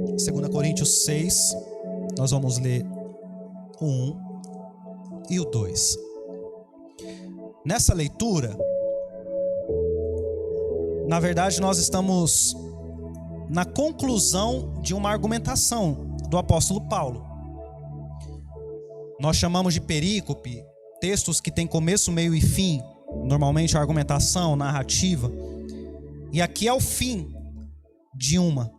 2 Coríntios 6, nós vamos ler o 1 e o 2. Nessa leitura, na verdade, nós estamos na conclusão de uma argumentação do apóstolo Paulo. Nós chamamos de perícope textos que têm começo, meio e fim, normalmente argumentação, narrativa. E aqui é o fim de uma.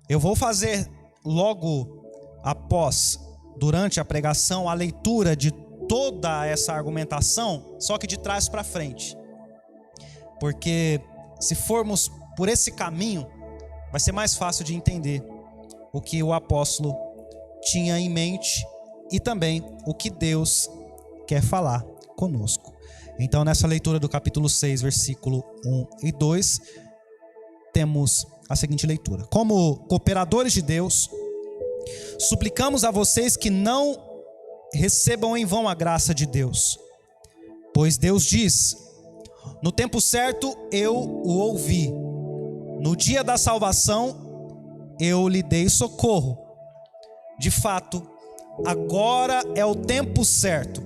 Eu vou fazer logo após, durante a pregação, a leitura de toda essa argumentação, só que de trás para frente. Porque se formos por esse caminho, vai ser mais fácil de entender o que o apóstolo tinha em mente e também o que Deus quer falar conosco. Então, nessa leitura do capítulo 6, versículo 1 e 2, temos a seguinte leitura: como cooperadores de Deus, suplicamos a vocês que não recebam em vão a graça de Deus, pois Deus diz: no tempo certo eu o ouvi, no dia da salvação eu lhe dei socorro. De fato, agora é o tempo certo,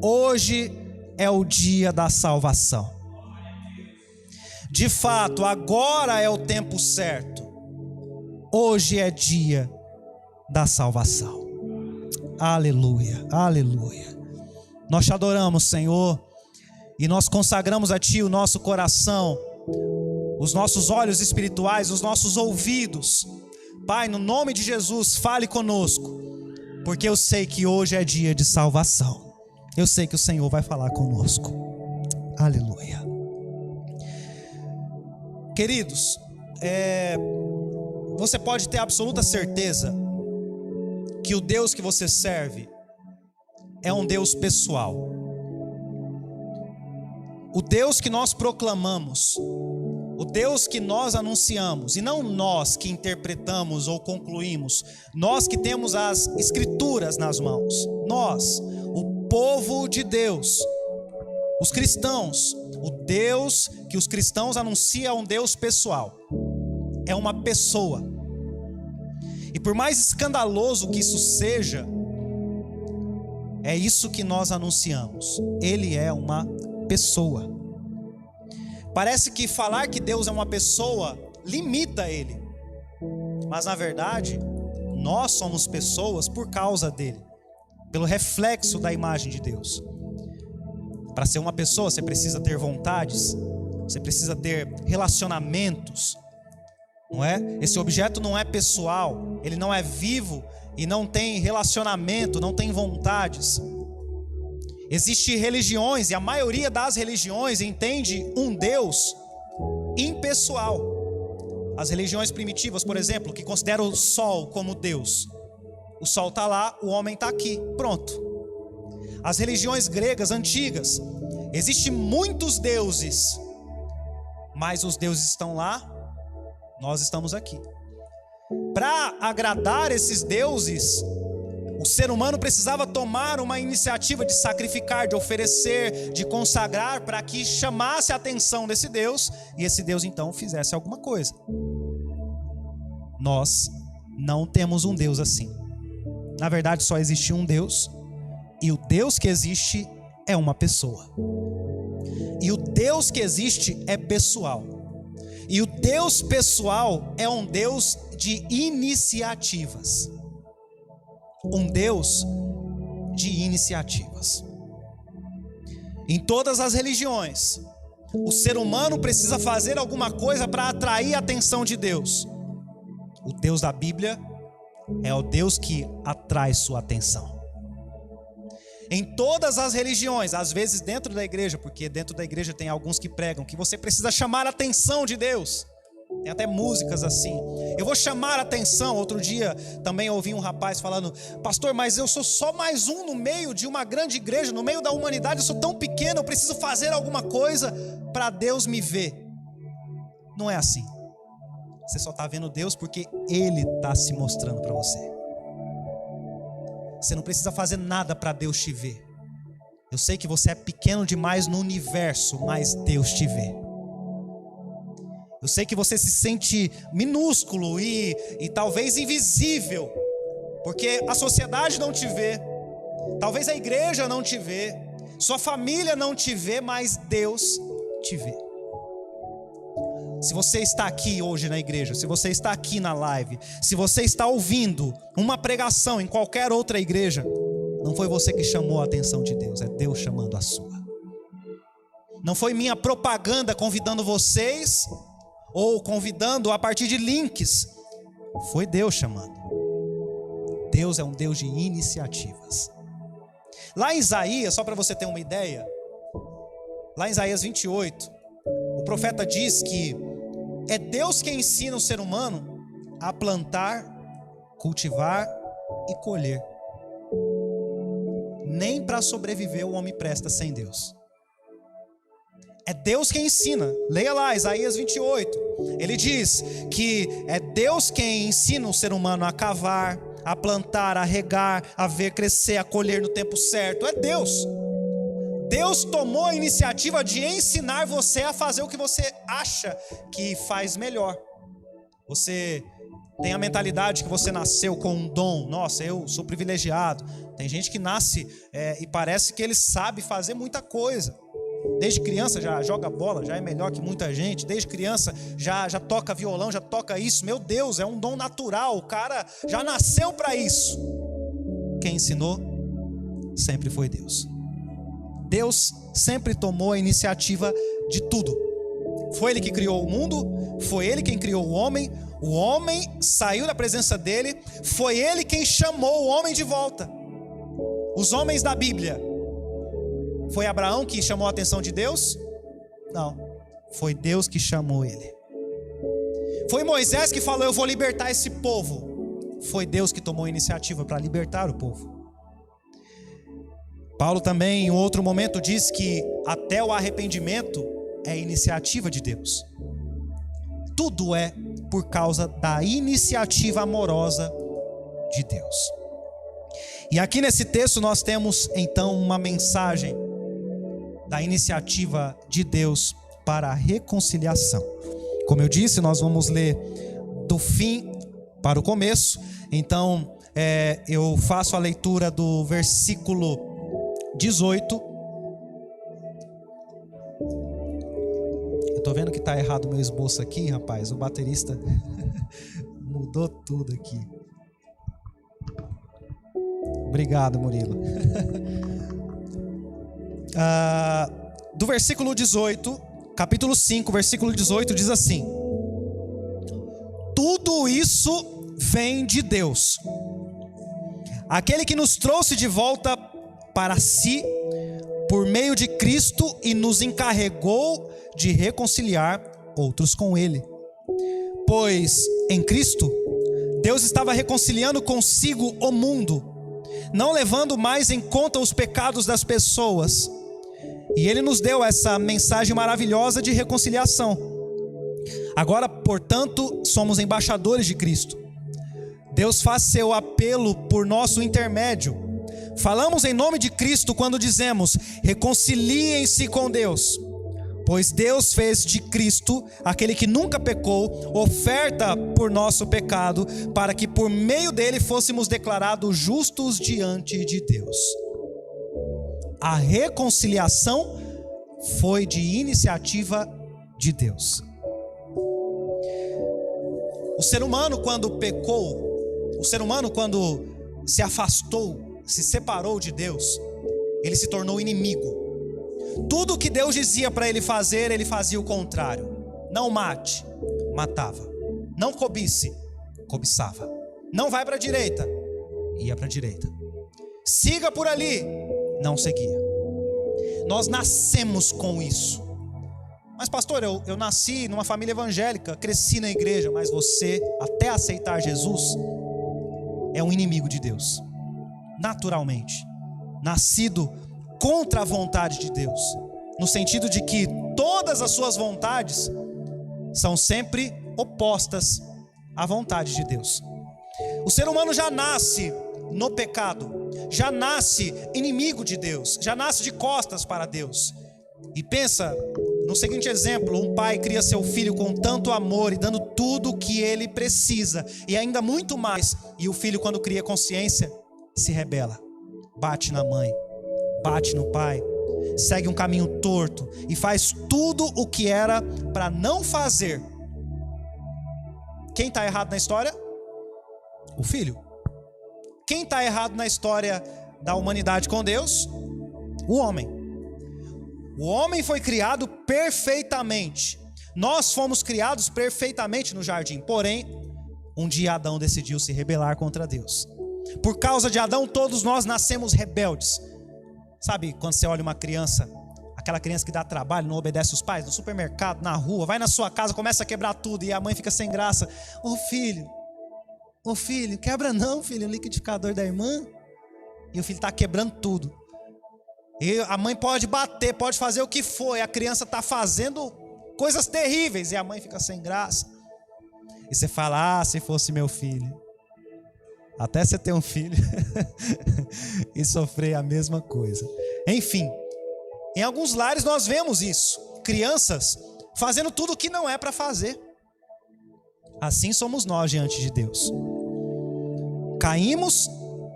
hoje é o dia da salvação. De fato, agora é o tempo certo, hoje é dia da salvação. Aleluia, aleluia. Nós te adoramos, Senhor, e nós consagramos a Ti o nosso coração, os nossos olhos espirituais, os nossos ouvidos. Pai, no nome de Jesus, fale conosco, porque eu sei que hoje é dia de salvação. Eu sei que o Senhor vai falar conosco. Aleluia. Queridos, você pode ter absoluta certeza que o Deus que você serve é um Deus pessoal. O Deus que nós proclamamos, o Deus que nós anunciamos, e não nós que interpretamos ou concluímos, nós que temos as escrituras nas mãos, nós, o povo de Deus, os cristãos, o Deus que os cristãos anunciam é um Deus pessoal, é uma pessoa. E por mais escandaloso que isso seja, é isso que nós anunciamos. Ele é uma pessoa. Parece que falar que Deus é uma pessoa limita ele, mas na verdade nós somos pessoas por causa dele, pelo reflexo da imagem de Deus. Para ser uma pessoa você precisa ter vontades, você precisa ter relacionamentos, não é? Esse objeto não é pessoal, ele não é vivo e não tem relacionamento, não tem vontades. Existem religiões, e a maioria das religiões entende um Deus impessoal. As religiões primitivas, por exemplo, que consideram o sol como Deus. O sol está lá, o homem está aqui, pronto. As religiões gregas antigas, existem muitos deuses, mas os deuses estão lá, nós estamos aqui. Para agradar esses deuses, o ser humano precisava tomar uma iniciativa de sacrificar, de oferecer, de consagrar, para que chamasse a atenção desse Deus, e esse Deus então fizesse alguma coisa. Nós não temos um Deus assim. Na verdade só existe um Deus, e o Deus que existe é uma pessoa. E o Deus que existe é pessoal. E o Deus pessoal é um Deus de iniciativas. Um Deus de iniciativas. Em todas as religiões, o ser humano precisa fazer alguma coisa para atrair a atenção de Deus. O Deus da Bíblia é o Deus que atrai sua atenção. Em todas as religiões, às vezes dentro da igreja, porque dentro da igreja tem alguns que pregam que você precisa chamar a atenção de Deus. Tem até músicas assim: eu vou chamar a atenção. Outro dia também ouvi um rapaz falando: pastor, mas eu sou só mais um no meio de uma grande igreja, no meio da humanidade, eu sou tão pequeno, eu preciso fazer alguma coisa para Deus me ver. Não é assim. Você só está vendo Deus porque Ele está se mostrando para você. Você não precisa fazer nada para Deus te ver. Eu sei que você é pequeno demais no universo, mas Deus te vê. Eu sei que você se sente minúsculo e talvez invisível, porque a sociedade não te vê, talvez a igreja não te vê, sua família não te vê, mas Deus te vê. Se você está aqui hoje na igreja, se você está aqui na live, se você está ouvindo uma pregação em qualquer outra igreja, não foi você que chamou a atenção de Deus, é Deus chamando a sua. Não foi minha propaganda convidando vocês, ou convidando a partir de links, foi Deus chamando. Deus é um Deus de iniciativas. Lá em Isaías, só para você ter uma ideia, lá em Isaías 28, o profeta diz que é Deus quem ensina o ser humano a plantar, cultivar e colher. Nem para sobreviver o homem presta sem Deus. É Deus quem ensina. Leia lá, Isaías 28. Ele diz que é Deus quem ensina o ser humano a cavar, a plantar, a regar, a ver crescer, a colher no tempo certo. É Deus. Deus tomou a iniciativa de ensinar você a fazer o que você acha que faz melhor. Você tem a mentalidade que você nasceu com um dom. Nossa, eu sou privilegiado. Tem gente que nasce e parece que ele sabe fazer muita coisa. Desde criança já joga bola, já é melhor que muita gente. Desde criança já toca violão, já toca isso. Meu Deus, é um dom natural. O cara já nasceu para isso. Quem ensinou sempre foi Deus. Deus sempre tomou a iniciativa de tudo. Foi Ele que criou o mundo, foi Ele quem criou o homem saiu da presença dEle, foi Ele quem chamou o homem de volta. Os homens da Bíblia, foi Abraão que chamou a atenção de Deus? Não, foi Deus que chamou ele. Foi Moisés que falou: eu vou libertar esse povo. Foi Deus que tomou a iniciativa para libertar o povo. Paulo também em outro momento diz que até o arrependimento é iniciativa de Deus. Tudo é por causa da iniciativa amorosa de Deus. E aqui nesse texto nós temos então uma mensagem da iniciativa de Deus para a reconciliação. Como eu disse, nós vamos ler do fim para o começo. Então eu faço a leitura do versículo 18. Eu tô vendo que tá errado o meu esboço aqui, rapaz. O baterista mudou tudo aqui. Obrigado, Murilo. Do versículo 18, capítulo 5, versículo 18, diz assim: tudo isso vem de Deus, aquele que nos trouxe de volta para si por meio de Cristo e nos encarregou de reconciliar outros com Ele. Pois em Cristo, Deus estava reconciliando consigo o mundo, não levando mais em conta os pecados das pessoas. E Ele nos deu essa mensagem maravilhosa de reconciliação. Agora, portanto, somos embaixadores de Cristo. Deus faz seu apelo por nosso intermédio. Falamos em nome de Cristo quando dizemos: reconciliem-se com Deus. Pois Deus fez de Cristo, aquele que nunca pecou, oferta por nosso pecado, para que por meio dele fôssemos declarados justos diante de Deus. A reconciliação foi de iniciativa de Deus. O ser humano, quando pecou, o ser humano, quando se afastou, se separou de Deus, ele se tornou inimigo. Tudo que Deus dizia para ele fazer, ele fazia o contrário. Não mate, matava. Não cobice, cobiçava. Não vai para a direita, ia para a direita. Siga por ali, não seguia. Nós nascemos com isso. Mas pastor, eu nasci numa família evangélica, cresci na igreja. Mas você, até aceitar Jesus, é um inimigo de Deus, naturalmente, nascido contra a vontade de Deus, no sentido de que todas as suas vontades são sempre opostas à vontade de Deus. O ser humano já nasce no pecado, já nasce inimigo de Deus, já nasce de costas para Deus. E pensa, No seguinte exemplo, um pai cria seu filho com tanto amor e dando tudo o que ele precisa, e ainda muito mais, e o filho, quando cria consciência, se rebela, bate na mãe, bate no pai, segue um caminho torto e faz tudo o que era para não fazer. Quem está errado na história? O filho. Quem está errado na história da humanidade com Deus? O homem. O homem foi criado perfeitamente. Nós fomos criados perfeitamente no jardim. Porém, um dia Adão decidiu se rebelar contra Deus. Por causa de Adão, todos nós nascemos rebeldes. Sabe quando você olha uma criança, aquela criança que dá trabalho, não obedece os pais, no supermercado, na rua, vai na sua casa, começa a quebrar tudo e a mãe fica sem graça. Ô filho, quebra não, filho, o liquidificador da irmã. E o filho está quebrando tudo. E a mãe pode bater, pode fazer o que for, e a criança está fazendo coisas terríveis, e a mãe fica sem graça. E você fala, se fosse meu filho. Até você ter um filho e sofrer a mesma coisa. Enfim, em alguns lares nós vemos isso. Crianças fazendo tudo o que não é para fazer. Assim somos nós diante de Deus. Caímos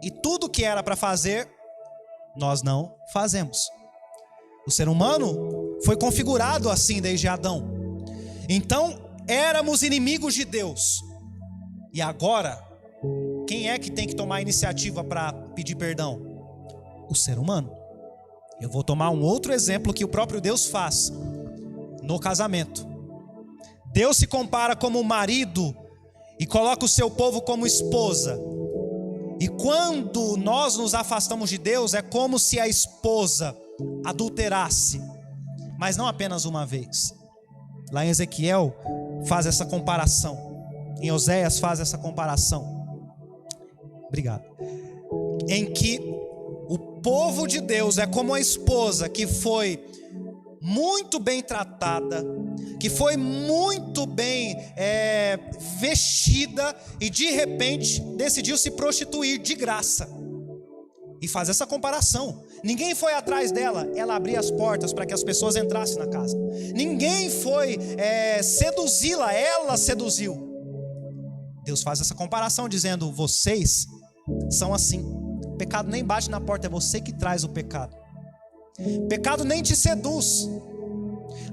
e tudo que era para fazer, nós não fazemos. O ser humano foi configurado assim desde Adão. Então, éramos inimigos de Deus. E agora, quem é que tem que tomar a iniciativa para pedir perdão? O ser humano. Eu vou tomar um outro exemplo que o próprio Deus faz no casamento. Deus se compara como marido e coloca o seu povo como esposa. E quando nós nos afastamos de Deus, é como se a esposa adulterasse, mas não apenas uma vez. Lá em Ezequiel faz essa comparação, em Oséias faz essa comparação. Obrigado. Em que o povo de Deus é como a esposa que foi muito bem tratada, que foi muito bem vestida e de repente decidiu se prostituir de graça. E faz essa comparação. Ninguém foi atrás dela, ela abria as portas para que as pessoas entrassem na casa. Ninguém foi seduzi-la, ela seduziu. Deus faz essa comparação dizendo, vocês são assim. O pecado nem bate na porta, é você que traz o pecado. Pecado nem te seduz.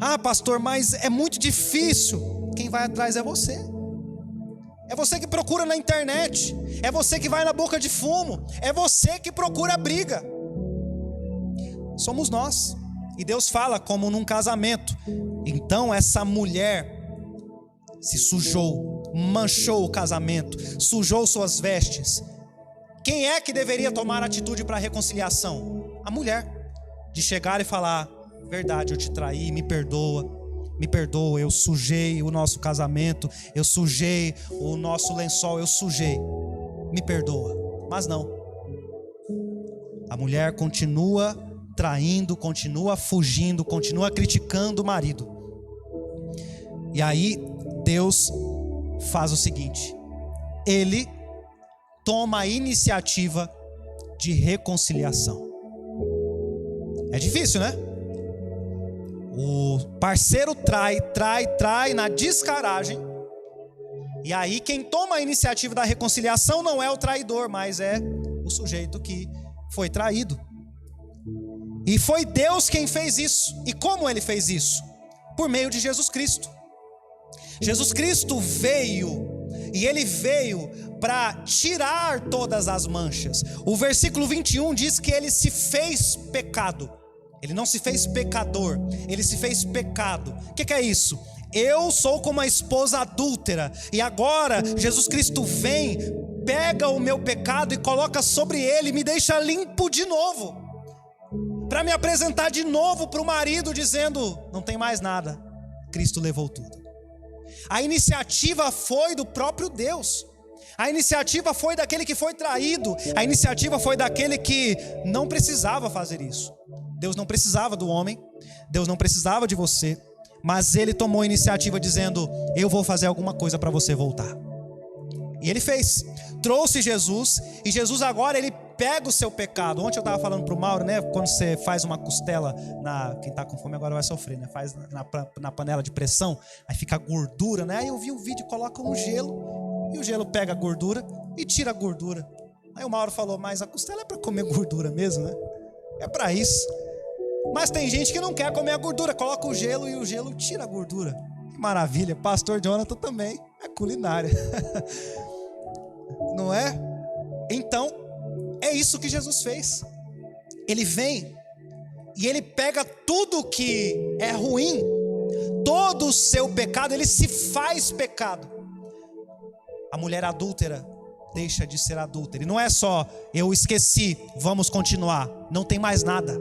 Ah, pastor, mas é muito difícil. Quem vai atrás é você. É você que procura na internet. É você que vai na boca de fumo. É você que procura a briga. Somos nós. E Deus fala como num casamento. Então essa mulher se sujou, manchou o casamento, sujou suas vestes. Quem é que deveria tomar atitude para a reconciliação? A mulher. De chegar e falar, verdade, eu te traí, me perdoa, eu sujei o nosso casamento, eu sujei o nosso lençol, eu sujei, me perdoa. Mas não. A mulher continua traindo, continua fugindo, continua criticando o marido. E aí Deus faz o seguinte, Ele toma a iniciativa de reconciliação. É difícil, né? O parceiro trai na descaragem. E aí quem toma a iniciativa da reconciliação não é o traidor, mas é o sujeito que foi traído. E foi Deus quem fez isso. E como Ele fez isso? Por meio de Jesus Cristo. Jesus Cristo veio, e Ele veio para tirar todas as manchas. O versículo 21 diz que Ele se fez pecado. Ele não se fez pecador, Ele se fez pecado. O que é isso? Eu sou como a esposa adúltera, e agora Jesus Cristo vem, pega o meu pecado e coloca sobre Ele, me deixa limpo de novo, para me apresentar de novo para o marido, dizendo, não tem mais nada, Cristo levou tudo. A iniciativa foi do próprio Deus. A iniciativa foi daquele que foi traído. A iniciativa foi daquele que não precisava fazer isso. Deus não precisava do homem, Deus não precisava de você, mas Ele tomou a iniciativa dizendo, eu vou fazer alguma coisa para você voltar. E Ele fez, trouxe Jesus, e Jesus agora Ele pega o seu pecado. Ontem eu estava falando para o Mauro, né? Quando você faz uma costela, quem está com fome agora vai sofrer, né? Faz na panela de pressão, aí fica a gordura, né? Aí eu vi um vídeo, coloca um gelo, e o gelo pega a gordura e tira a gordura. Aí o Mauro falou, mas a costela é para comer gordura mesmo, né? É para isso. Mas tem gente que não quer comer a gordura, coloca o gelo e o gelo tira a gordura. Que maravilha, pastor Jonathan também é culinária. Não é? Então, é isso que Jesus fez. Ele vem e ele pega tudo que é ruim, todo o seu pecado, ele se faz pecado. A mulher adúltera deixa de ser adúltera. E não é só, eu esqueci, vamos continuar. Não tem mais nada.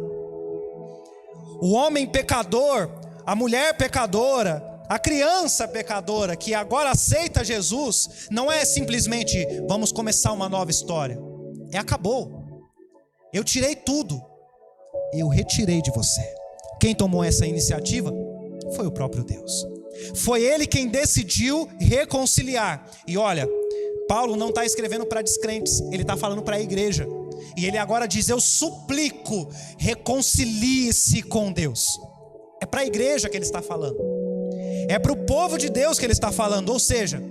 O homem pecador, a mulher pecadora, a criança pecadora que agora aceita Jesus, não é simplesmente vamos começar uma nova história. Acabou. Eu tirei tudo. Eu retirei de você. Quem tomou essa iniciativa foi o próprio Deus. Foi Ele quem decidiu reconciliar. E olha, Paulo não está escrevendo para descrentes, ele está falando para a igreja. E ele agora diz, eu suplico, reconcilie-se com Deus. É para a igreja que ele está falando. É para o povo de Deus que ele está falando. Ou seja,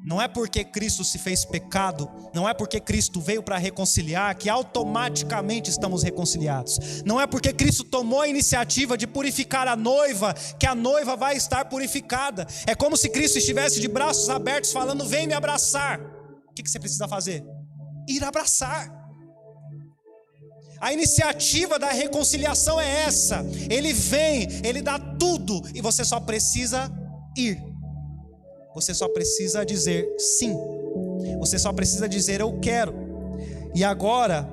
não é porque Cristo se fez pecado, não é porque Cristo veio para reconciliar que automaticamente estamos reconciliados. Não é porque Cristo tomou a iniciativa de purificar a noiva que a noiva vai estar purificada. É como se Cristo estivesse de braços abertos falando, vem me abraçar. O que você precisa fazer? Ir abraçar. A iniciativa da reconciliação é essa. Ele vem, ele dá tudo e você só precisa ir. Você só precisa dizer sim. Você só precisa dizer eu quero. E agora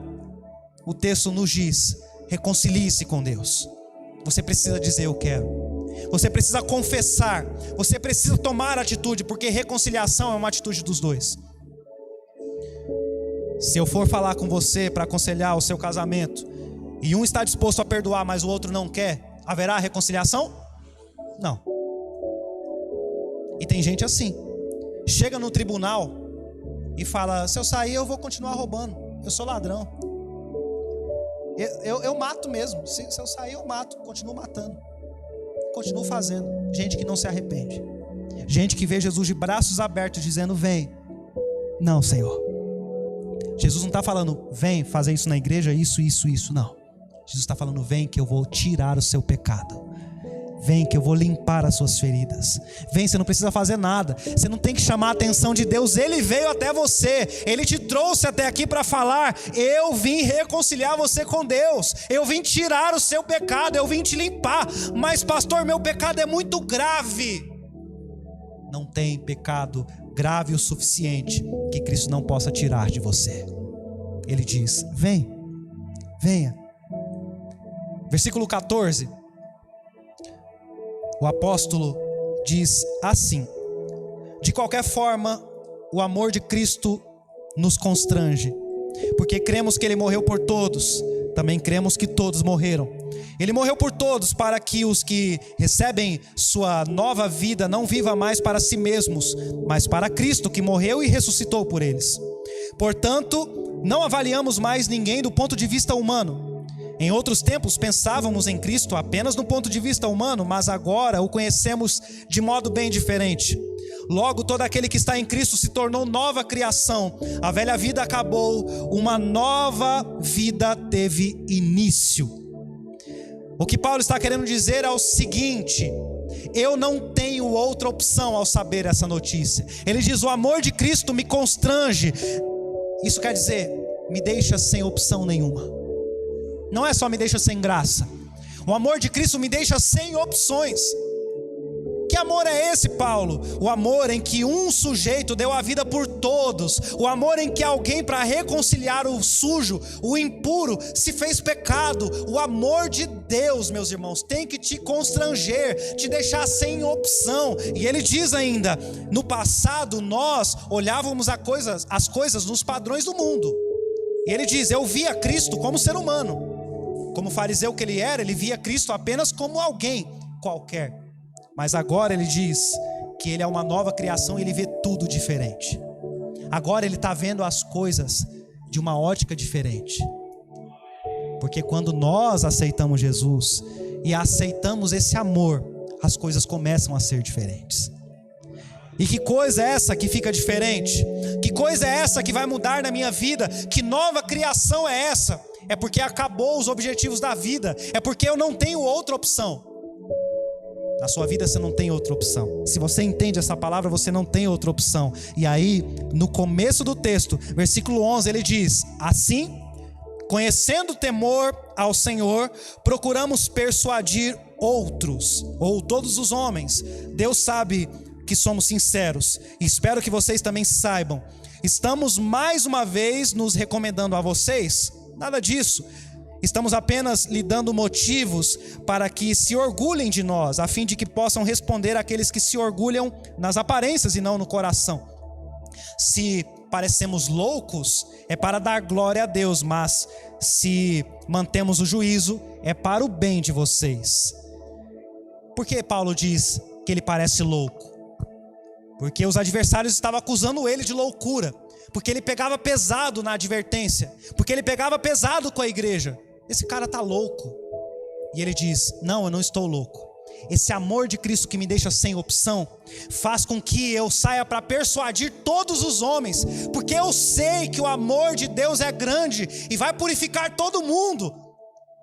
o texto nos diz, reconcilie-se com Deus. Você precisa dizer eu quero. Você precisa confessar. Você precisa tomar atitude, porque reconciliação é uma atitude dos dois. Se eu for falar com você para aconselhar o seu casamento e um está disposto a perdoar, mas o outro não quer, haverá reconciliação? Não. E tem gente assim, chega no tribunal e fala, se eu sair eu vou continuar roubando, eu sou ladrão, eu mato mesmo, se eu sair eu mato, continuo matando, continuo fazendo. Gente que não se arrepende, gente que vê Jesus de braços abertos dizendo, vem. Não, Senhor, Jesus não está falando, vem fazer isso na igreja, isso, não. Jesus está falando, vem que eu vou tirar o seu pecado. Vem que eu vou limpar as suas feridas. Vem, você não precisa fazer nada. Você não tem que chamar a atenção de Deus. Ele veio até você. Ele te trouxe até aqui para falar, eu vim reconciliar você com Deus. Eu vim tirar o seu pecado. Eu vim te limpar. Mas pastor, meu pecado é muito grave. Não tem pecado grave o suficiente que Cristo não possa tirar de você. Ele diz, vem, venha. Versículo 14. O apóstolo diz assim, de qualquer forma, o amor de Cristo nos constrange, porque cremos que Ele morreu por todos, também cremos que todos morreram. Ele morreu por todos para que os que recebem sua nova vida não vivam mais para si mesmos, mas para Cristo que morreu e ressuscitou por eles. Portanto, não avaliamos mais ninguém do ponto de vista humano. Em outros tempos pensávamos em Cristo apenas do ponto de vista humano, mas agora o conhecemos de modo bem diferente. Logo, todo aquele que está em Cristo se tornou nova criação. A velha vida acabou, uma nova vida teve início. O que Paulo está querendo dizer é o seguinte: eu não tenho outra opção ao saber essa notícia. Ele diz, o amor de Cristo me constrange. Isso quer dizer, me deixa sem opção nenhuma. Não é só me deixa sem graça. O amor de Cristo me deixa sem opções. Que amor é esse, Paulo? O amor em que um sujeito deu a vida por todos. O amor em que alguém, para reconciliar o sujo, o impuro, se fez pecado. O amor de Deus, meus irmãos, tem que te constranger, te deixar sem opção. E ele diz ainda, no passado nós olhávamos as coisas nos padrões do mundo. E ele diz, eu via Cristo como ser humano. Como fariseu que ele era, ele via Cristo apenas como alguém qualquer. Mas agora ele diz que ele é uma nova criação e ele vê tudo diferente. Agora ele está vendo as coisas de uma ótica diferente. Porque quando nós aceitamos Jesus e aceitamos esse amor, as coisas começam a ser diferentes. E que coisa é essa que fica diferente? Que coisa é essa que vai mudar na minha vida? Que nova criação é essa? É porque acabou os objetivos da vida. É porque eu não tenho outra opção. Na sua vida você não tem outra opção. Se você entende essa palavra, você não tem outra opção. E aí, no começo do texto, versículo 11, ele diz: assim, conhecendo o temor ao Senhor, procuramos persuadir outros, ou todos os homens. Deus sabe que somos sinceros, e espero que vocês também saibam. Estamos mais uma vez nos recomendando a vocês? Nada disso. Estamos apenas lhe dando motivos para que se orgulhem de nós, a fim de que possam responder àqueles que se orgulham nas aparências e não no coração. Se parecemos loucos, é para dar glória a Deus, mas se mantemos o juízo, é para o bem de vocês. Por que Paulo diz que ele parece louco? Porque os adversários estavam acusando ele de loucura, porque ele pegava pesado na advertência, porque ele pegava pesado com a igreja. Esse cara está louco. E ele diz: não, eu não estou louco. Esse amor de Cristo que me deixa sem opção faz com que eu saia para persuadir todos os homens, porque eu sei que o amor de Deus é grande e vai purificar todo mundo.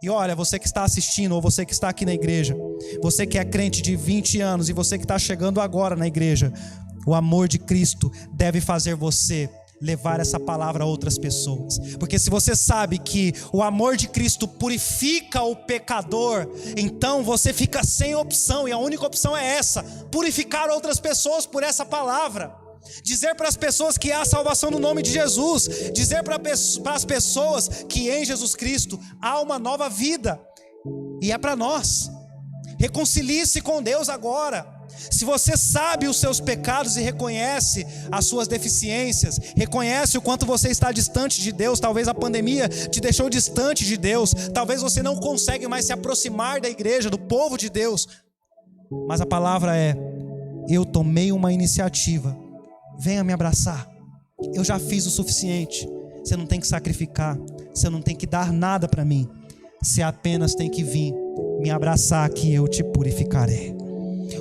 E olha, você que está assistindo, ou você que está aqui na igreja, você que é crente de 20 anos e você que está chegando agora na igreja, o amor de Cristo deve fazer você levar essa palavra a outras pessoas. Porque se você sabe que o amor de Cristo purifica o pecador, então você fica sem opção, e a única opção é essa: purificar outras pessoas por essa palavra. Dizer para as pessoas que há salvação no nome de Jesus, dizer para as pessoas que em Jesus Cristo há uma nova vida, e é para nós. Reconcilie-se com Deus agora. Se você sabe os seus pecados e reconhece as suas deficiências, reconhece o quanto você está distante de Deus, talvez a pandemia te deixou distante de Deus, talvez você não consegue mais se aproximar da igreja, do povo de Deus, mas a palavra é: eu tomei uma iniciativa, venha me abraçar, eu já fiz o suficiente. Você não tem que sacrificar, você não tem que dar nada para mim, você apenas tem que vir me abraçar, que eu te purificarei.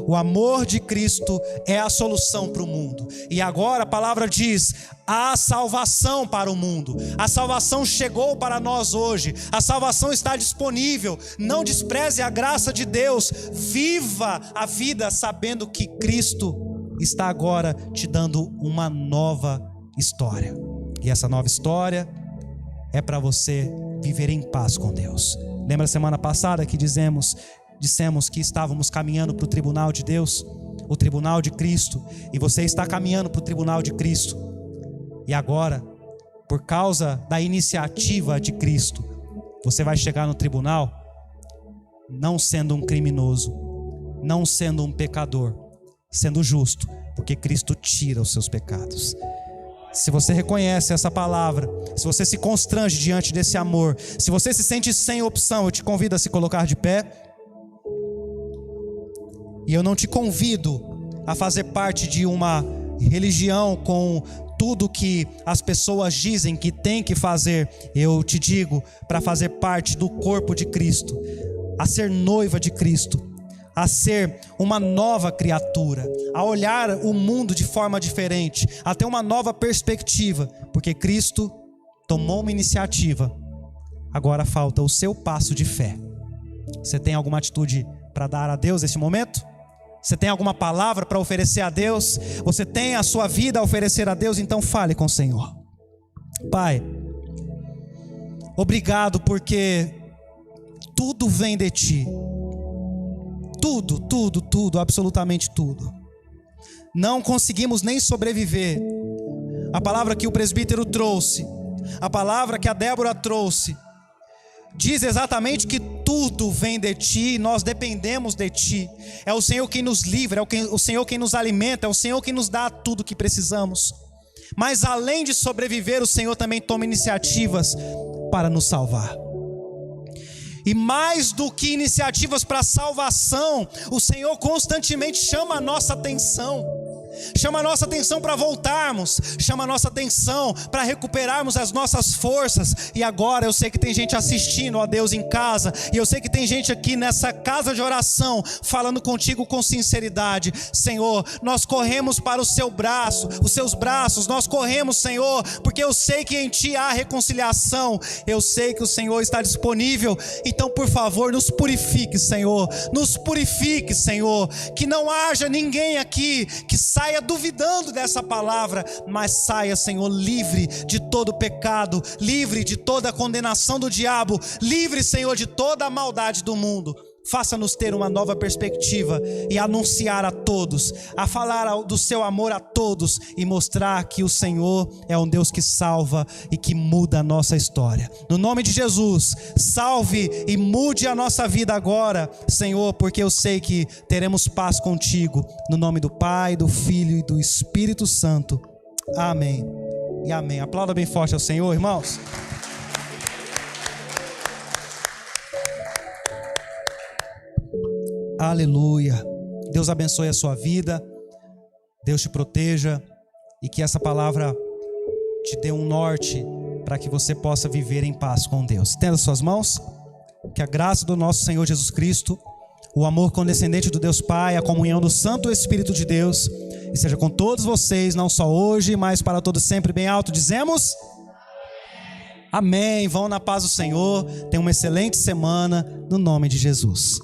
O amor de Cristo é a solução para o mundo. E agora a palavra diz: há salvação para o mundo. A salvação chegou para nós hoje. A salvação está disponível. Não despreze a graça de Deus. Viva a vida sabendo que Cristo está agora te dando uma nova história. E essa nova história é para você viver em paz com Deus. Lembra semana passada que dissemos que estávamos caminhando para o tribunal de Deus, o tribunal de Cristo, e você está caminhando para o tribunal de Cristo. E agora, por causa da iniciativa de Cristo, você vai chegar no tribunal não sendo um criminoso, não sendo um pecador, sendo justo, porque Cristo tira os seus pecados. Se você reconhece essa palavra, se você se constrange diante desse amor, se você se sente sem opção, eu te convido a se colocar de pé. E eu não te convido a fazer parte de uma religião com tudo que as pessoas dizem que tem que fazer. Eu te digo para fazer parte do corpo de Cristo, a ser noiva de Cristo, a ser uma nova criatura, a olhar o mundo de forma diferente, a ter uma nova perspectiva, porque Cristo tomou uma iniciativa. Agora falta o seu passo de fé. Você tem alguma atitude para dar a Deus nesse momento? Você tem alguma palavra para oferecer a Deus? Você tem a sua vida a oferecer a Deus? Então fale com o Senhor. Pai, obrigado porque tudo vem de Ti. Tudo, absolutamente tudo. Não conseguimos nem sobreviver. A palavra que o presbítero trouxe, a palavra que a Débora trouxe, diz exatamente que tudo vem de Ti, nós dependemos de Ti. É o Senhor quem nos livra, é o Senhor quem nos alimenta, é o Senhor quem nos dá tudo o que precisamos. Mas além de sobreviver, o Senhor também toma iniciativas para nos salvar. E mais do que iniciativas para salvação, o Senhor constantemente chama a nossa atenção. Chama a nossa atenção para voltarmos. Chama a nossa atenção para recuperarmos as nossas forças. E agora eu sei que tem gente assistindo, ó Deus, em casa. E eu sei que tem gente aqui nessa casa de oração falando contigo com sinceridade. Senhor, nós corremos para o seu braço, os seus braços. Nós corremos, Senhor, porque eu sei que em ti há reconciliação. Eu sei que o Senhor está disponível. Então, por favor, nos purifique, Senhor. Nos purifique, Senhor. Que não haja ninguém aqui que saia duvidando dessa palavra, mas saia, Senhor, livre de todo pecado, livre de toda a condenação do diabo, livre, Senhor, de toda a maldade do mundo. Faça-nos ter uma nova perspectiva e anunciar a todos, a falar do seu amor a todos e mostrar que o Senhor é um Deus que salva e que muda a nossa história. No nome de Jesus, salve e mude a nossa vida agora, Senhor, porque eu sei que teremos paz contigo. No nome do Pai, do Filho e do Espírito Santo. Amém e amém. Aplauda bem forte ao Senhor, irmãos. Aleluia. Deus abençoe a sua vida. Deus te proteja e que essa palavra te dê um norte para que você possa viver em paz com Deus. Estenda suas mãos. Que a graça do nosso Senhor Jesus Cristo, o amor condescendente do Deus Pai, a comunhão do Santo Espírito de Deus esteja com todos vocês, não só hoje, mas para todos sempre. Bem alto dizemos amém. Vão na paz do Senhor. Tenham uma excelente semana no nome de Jesus.